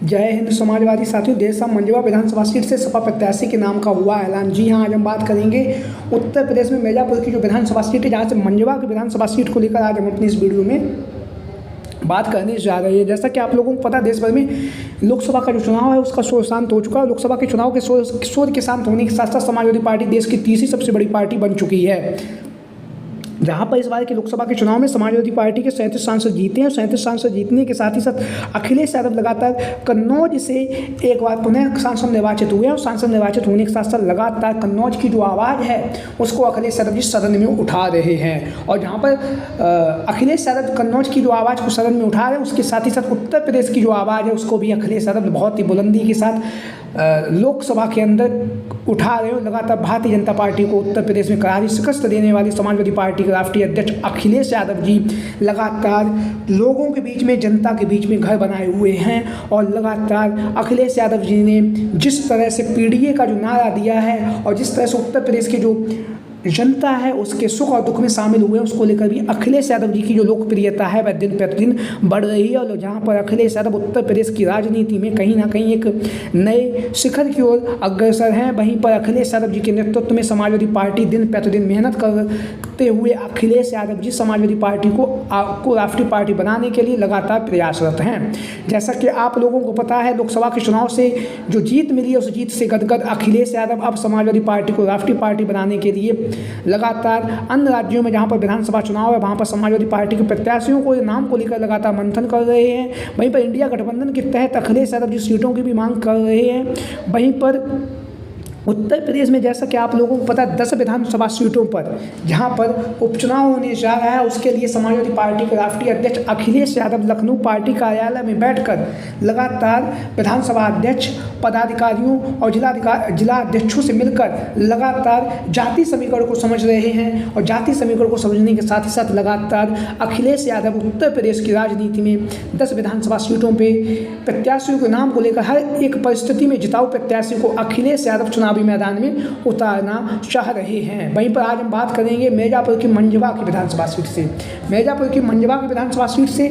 जय हिंद समाजवादी साथियों, देर शाम मंझवा विधानसभा सीट से सपा प्रत्याशी के नाम का हुआ ऐलान। जी हां, आज हम बात करेंगे उत्तर प्रदेश में मिर्जापुर की जो विधानसभा सीट है, जहां से मंझवा की विधानसभा सीट को लेकर आज हम अपनी इस वीडियो में बात करने जा रहे हैं। जैसा कि आप लोगों को पता है, देश भर में लोकसभा का जो चुनाव है उसका शोर शांत हो चुका है। लोकसभा के चुनाव के शोर के शांत होने के साथ साथ समाजवादी पार्टी देश की तीसरी सबसे बड़ी पार्टी बन चुकी है, जहां पर इस बार के लोकसभा के चुनाव में समाजवादी पार्टी के 37 सांसद जीते हैं। 37 सांसद जीतने के साथ ही साथ अखिलेश यादव लगातार कन्नौज से एक बार पुनः सांसद निर्वाचित हुए और सांसद निर्वाचित होने के साथ साथ लगातार कन्नौज की जो आवाज़ है उसको अखिलेश यादव जी सदन में उठा रहे हैं। और जहाँ पर अखिलेश यादव कन्नौज की जो आवाज़ को सदन में उठा रहे हैं, उसके साथ ही साथ उत्तर प्रदेश की जो आवाज़ है उसको भी अखिलेश यादव बहुत ही बुलंदी के साथ लोकसभा के अंदर उठा रहे हो। लगातार भारतीय जनता पार्टी को उत्तर प्रदेश में करारी शिकस्त देने वाली समाजवादी पार्टी के राष्ट्रीय अध्यक्ष अखिलेश यादव जी लगातार लोगों के बीच में, जनता के बीच में घर बनाए हुए हैं। और लगातार अखिलेश यादव जी ने जिस तरह से पीडीए का जो नारा दिया है और जिस तरह से उत्तर प्रदेश के जो जनता है उसके सुख और दुख में शामिल हुए, उसको लेकर भी अखिलेश यादव जी की जो लोकप्रियता है वह दिन प्रतिदिन बढ़ रही है। और जहां पर अखिलेश यादव उत्तर प्रदेश की राजनीति में कहीं ना कहीं एक नए शिखर की ओर अग्रसर हैं, वहीं पर अखिलेश यादव जी के नेतृत्व में समाजवादी पार्टी दिन प्रतिदिन मेहनत करते हुए अखिलेश यादव जी समाजवादी पार्टी को राष्ट्रीय पार्टी बनाने के लिए लगातार प्रयासरत हैं। जैसा कि आप लोगों को पता है, लोकसभा के चुनाव से जो जीत मिली है उस जीत से गदगद अखिलेश यादव अब समाजवादी पार्टी को राष्ट्रीय पार्टी बनाने के लिए लगातार अन्य राज्यों में जहां पर विधानसभा चुनाव है वहां पर समाजवादी पार्टी के प्रत्याशियों को नाम को लेकर लगातार मंथन कर रहे हैं। वहीं पर इंडिया गठबंधन के तहत अखिलेश यादव जी सीटों की भी मांग कर रहे हैं। वहीं पर उत्तर प्रदेश में जैसा कि आप लोगों को पता है 10 विधानसभा सीटों पर जहां पर उपचुनाव होने जा रहा है, उसके लिए समाजवादी पार्टी के राष्ट्रीय अध्यक्ष अखिलेश यादव लखनऊ पार्टी कार्यालय में बैठकर लगातार विधानसभा अध्यक्ष, पदाधिकारियों और जिला अध्यक्षों से मिलकर लगातार जाति समीकरण को समझ रहे हैं। और जाति समीकरण को समझने के साथ ही साथ लगातार अखिलेश यादव उत्तर प्रदेश की राजनीति में 10 विधानसभा सीटों पर प्रत्याशियों के नाम को लेकर हर एक परिस्थिति में जिताऊ प्रत्याशी को अखिलेश यादव चुनावी मैदान में उतारना चाह रहे हैं। वहीं पर आज हम बात करेंगे मिर्जापुर की मंझवा की विधानसभा सीट से। मिर्जापुर की मंझवा की विधानसभा सीट से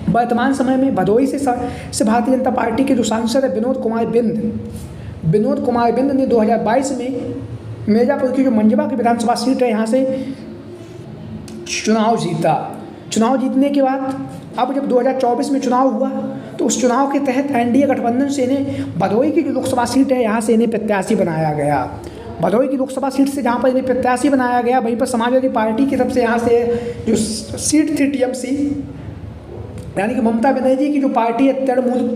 वर्तमान समय में भदोही से भारतीय जनता पार्टी के जो सांसद है विनोद कुमार बिंद ने 2022 में मिर्जापुर की जो मंझवा की विधानसभा सीट है यहाँ से चुनाव जीता। चुनाव जीतने के बाद अब जब 2024 में चुनाव हुआ तो उस चुनाव के तहत एनडीए गठबंधन से इन्हें भदोही की जो लोकसभा सीट है यहाँ से इन्हें प्रत्याशी बनाया गया। भदोही की लोकसभा सीट से जहाँ पर इन्हें प्रत्याशी बनाया गया, वहीं पर समाजवादी पार्टी की तरफ से यहाँ से जो सीट थी टीएमसी यानी कि ममता बनर्जी की जो पार्टी है तृणमूल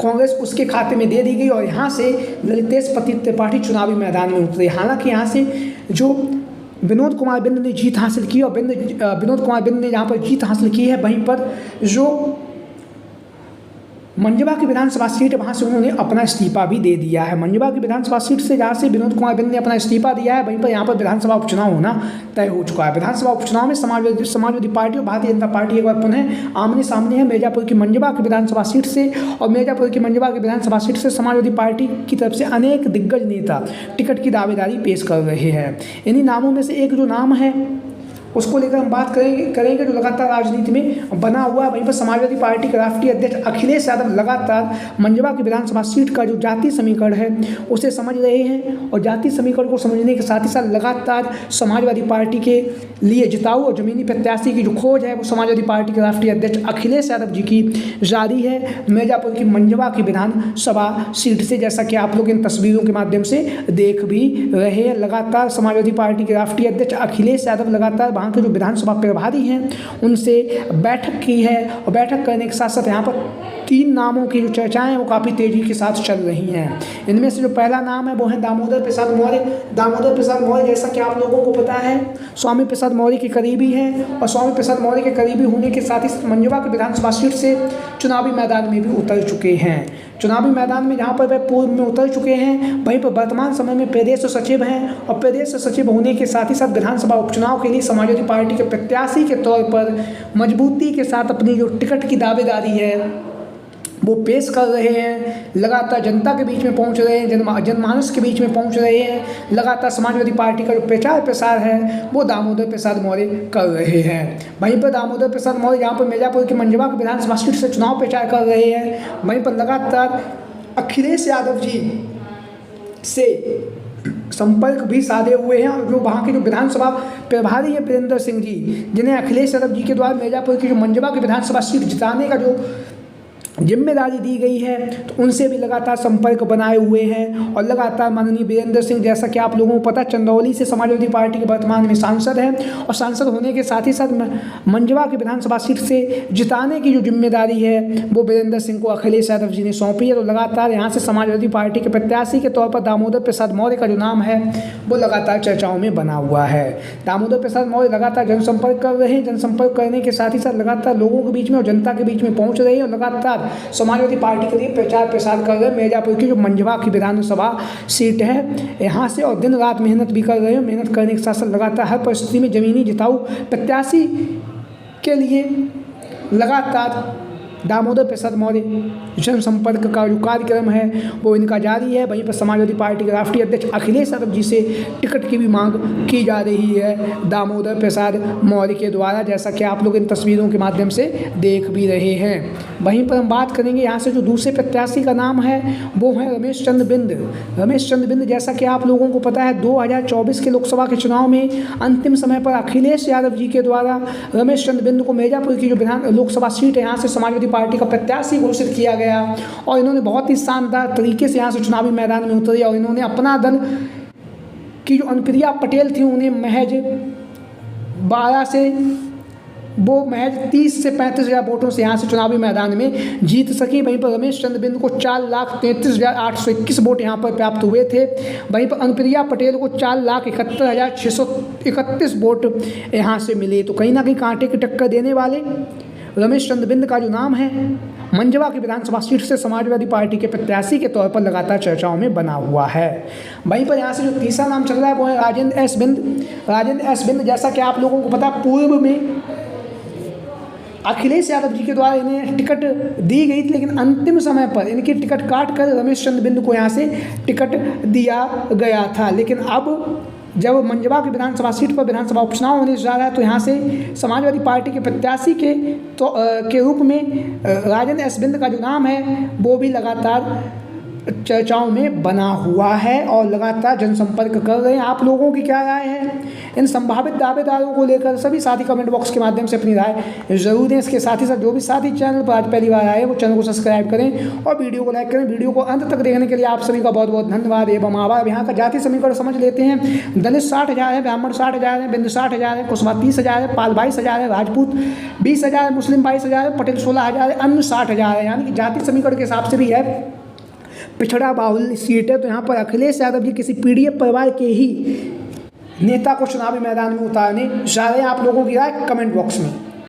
कांग्रेस, उसके खाते में दे दी गई और यहाँ से ललितेश त्रिपाठी चुनावी मैदान में उतरे। हालांकि यहाँ से जो विनोद कुमार बिंद ने जीत हासिल की और विनोद कुमार बिंद ने यहाँ पर जीत हासिल की है, वहीं पर जो मंझवा की विधानसभा सीट वहाँ से उन्होंने अपना इस्तीफा भी दे दिया है। मंझवा की विधानसभा सीट से जहाँ से विनोद कुमार बिंद ने अपना इस्तीफा दिया है, वहीं पर यहाँ पर विधानसभा उपचुनाव होना तय हो चुका है। विधानसभा उपचुनाव में समाजवादी पार्टी और भारतीय जनता पार्टी एक बार पुनः आमने सामने है। मिर्जापुर की मंझवा की विधानसभा सीट से और मिर्जापुर की मंझवा की विधानसभा सीट से समाजवादी पार्टी की तरफ से अनेक दिग्गज नेता टिकट की दावेदारी पेश कर रहे हैं। इन्हीं नामों में से एक जो नाम है उसको लेकर हम बात करेंगे जो लगातार राजनीति में बना हुआ है। वहीं पर समाजवादी पार्टी के राष्ट्रीय अध्यक्ष अखिलेश यादव लगातार मंझवा की विधानसभा सीट का जो जाति समीकरण है उसे समझ रहे हैं और जाति समीकरण को समझने के साथ ही साथ लगातार समाजवादी पार्टी के लिए जिताऊ और जमीनी प्रत्याशी की जो खोज है वो समाजवादी पार्टी के राष्ट्रीय अध्यक्ष अखिलेश यादव जी की जारी है मिर्जापुर की मंझवा की विधानसभा सीट से, जैसा कि आप लोग इन तस्वीरों के माध्यम से देख भी रहे हैं। लगातार समाजवादी पार्टी के राष्ट्रीय अध्यक्ष अखिलेश यादव लगातार वहाँ के जो विधानसभा प्रभारी हैं उनसे बैठक की है और बैठक करने के साथ साथ यहाँ पर 3 नामों की जो चर्चाएं हैं वो काफ़ी तेज़ी के साथ चल रही हैं। इनमें से जो पहला नाम है वो है दामोदर प्रसाद मौर्य। जैसा कि आप लोगों को पता है स्वामी प्रसाद मौर्य के करीबी हैं और स्वामी प्रसाद मौर्य के करीबी होने के साथ ही मंझवा की विधानसभा सीट से चुनावी मैदान में भी उतर चुके हैं। चुनावी मैदान में जहाँ पर वे पूर्व में उतर चुके हैं, वहीं पर वर्तमान समय में प्रदेश सचिव हैं और प्रदेश सचिव होने के साथ ही साथ विधानसभा उपचुनाव के लिए समाजवादी पार्टी के प्रत्याशी के तौर पर मजबूती के साथ अपनी जो टिकट की दावेदारी है वो पेश कर रहे हैं, लगातार जनता के बीच में पहुंच रहे हैं, जनमानस के बीच में पहुंच रहे हैं। लगातार समाजवादी पार्टी का जो प्रचार प्रसार है वो दामोदर प्रसाद मौर्य कर रहे हैं। वहीं पर दामोदर प्रसाद मौर्य जहाँ पर मिर्जापुर की मंझवा की विधानसभा सीट से चुनाव प्रचार कर रहे हैं, वहीं पर लगातार अखिलेश यादव जी से संपर्क भी साधे हुए हैं। और जो वहाँ के जो विधानसभा प्रभारी हैं वीरेंद्र सिंह जी, जिन्हें अखिलेश यादव जी के द्वारा मिर्जापुर की जो मंझवा की विधानसभा सीट जिताने का जो जिम्मेदारी दी गई है, तो उनसे भी लगातार संपर्क बनाए हुए हैं। और लगातार माननीय वीरेंद्र सिंह, जैसा कि आप लोगों को पता, चंदौली से समाजवादी पार्टी के वर्तमान में सांसद हैं, और सांसद होने के साथ ही साथ मंझवा की विधानसभा सीट से जिताने की जो जिम्मेदारी है वो वीरेंद्र सिंह को अखिलेश यादव जी ने सौंपी है। तो लगातार यहाँ से समाजवादी पार्टी के प्रत्याशी के तौर पर दामोदर प्रसाद मौर्य का जो नाम है वो लगातार चर्चाओं में बना हुआ है। दामोदर प्रसाद मौर्य लगातार जनसंपर्क कर रहे हैं, जनसंपर्क करने के साथ ही साथ लगातार लोगों के बीच में और जनता के बीच में पहुँच रहे हैं, और लगातार समाजवादी पार्टी के लिए प्रचार प्रसार कर रहे हैं। मिर्जापुर की जो मंझवा की विधानसभा सीट है यहाँ से, और दिन रात मेहनत भी कर रहे हैं। मेहनत करने के साथ साथ लगातार हर परिस्थिति में जमीनी जिताऊ प्रत्याशी के लिए लगातार दामोदर प्रसाद मौर्य जनसंपर्क का जो कार्यक्रम है वो इनका जारी है। वहीं पर समाजवादी पार्टी के राष्ट्रीय अध्यक्ष अखिलेश यादव जी से टिकट की भी मांग की जा रही है दामोदर प्रसाद मौर्य के द्वारा, जैसा कि आप लोग इन तस्वीरों के माध्यम से देख भी रहे हैं। वहीं पर हम बात करेंगे यहाँ से जो दूसरे प्रत्याशी का नाम है वो है रमेश चंद्र बिंद। रमेश चंद्र बिंद, जैसा कि आप लोगों को पता है, 2024 के लोकसभा के चुनाव में अंतिम समय पर अखिलेश यादव जी के द्वारा रमेश चंद्र बिंद को मिर्जापुर की जो लोकसभा सीट है यहाँ से समाजवादी पार्टी का प्रत्याशी घोषित किया गया, और इन्होंने बहुत ही शानदार तरीके से यहाँ से चुनावी मैदान में उतरे, और इन्होंने अपना दल की जो अनुप्रिया पटेल थी उन्हें महज 30 से 35 हज़ार वोटों से यहाँ से चुनावी मैदान में जीत सकी। वहीं पर रमेश चंद्र बिंद को 4,33,821 वोट यहाँ पर प्राप्त हुए थे। वहीं पर अनुप्रिया पटेल को 4,71,631 वोट यहाँ से मिले। तो कहीं ना कहीं कांटे की टक्कर देने वाले रमेश चंद्र बिंद का जो नाम है मंझवा की विधानसभा सीट से समाजवादी पार्टी के प्रत्याशी के तौर पर लगातार चर्चाओं में बना हुआ है। वहीं पर यहाँ से जो तीसरा नाम चल रहा है वो है राजेंद्र एस बिंद। राजेंद्र एस बिंद, जैसा कि आप लोगों को पता, पूर्व में अखिलेश यादव जी के द्वारा इन्हें टिकट दी गई थी, लेकिन अंतिम समय पर इनकी टिकट काट कर रमेश चंद्र बिंद को यहाँ से टिकट दिया गया था। लेकिन अब जब मंझवा की विधानसभा सीट पर विधानसभा उपचुनाव होने जा रहा है, तो यहाँ से समाजवादी पार्टी के प्रत्याशी के रूप में राजेंद्र एस बिंद का जो नाम है वो भी लगातार चर्चाओं में बना हुआ है और लगातार जनसंपर्क कर रहे हैं। आप लोगों की क्या राय है इन संभावित दावेदारों को लेकर? सभी साथी कमेंट बॉक्स के माध्यम से अपनी राय जरूर दें। इसके साथ ही साथ जो भी साथी चैनल पर आज पहली बार आए वो चैनल को सब्सक्राइब करें और वीडियो को लाइक करें। वीडियो को अंत तक देखने के लिए आप सभी का बहुत बहुत धन्यवाद एवं आभार। यहाँ का जाति समीकरण समझ लेते हैं। दलित 60,000 है, ब्राह्मण 60,000 है, बिंद 60,000 है, कुशवाहा 30,000 है, पाल 22,000 है, राजपूत 20,000 है, मुस्लिम 22,000 है, पटेल 16,000 है, अन्य 60,000 है। यानी कि जाति समीकरण के हिसाब से भी है पिछड़ा बाहुल्य सीट है। तो यहाँ पर अखिलेश यादव जी किसी पीडीएफ परिवार के ही नेता को चुनावी मैदान में उतारने जा रहे हैं। आप लोगों की राय कमेंट बॉक्स में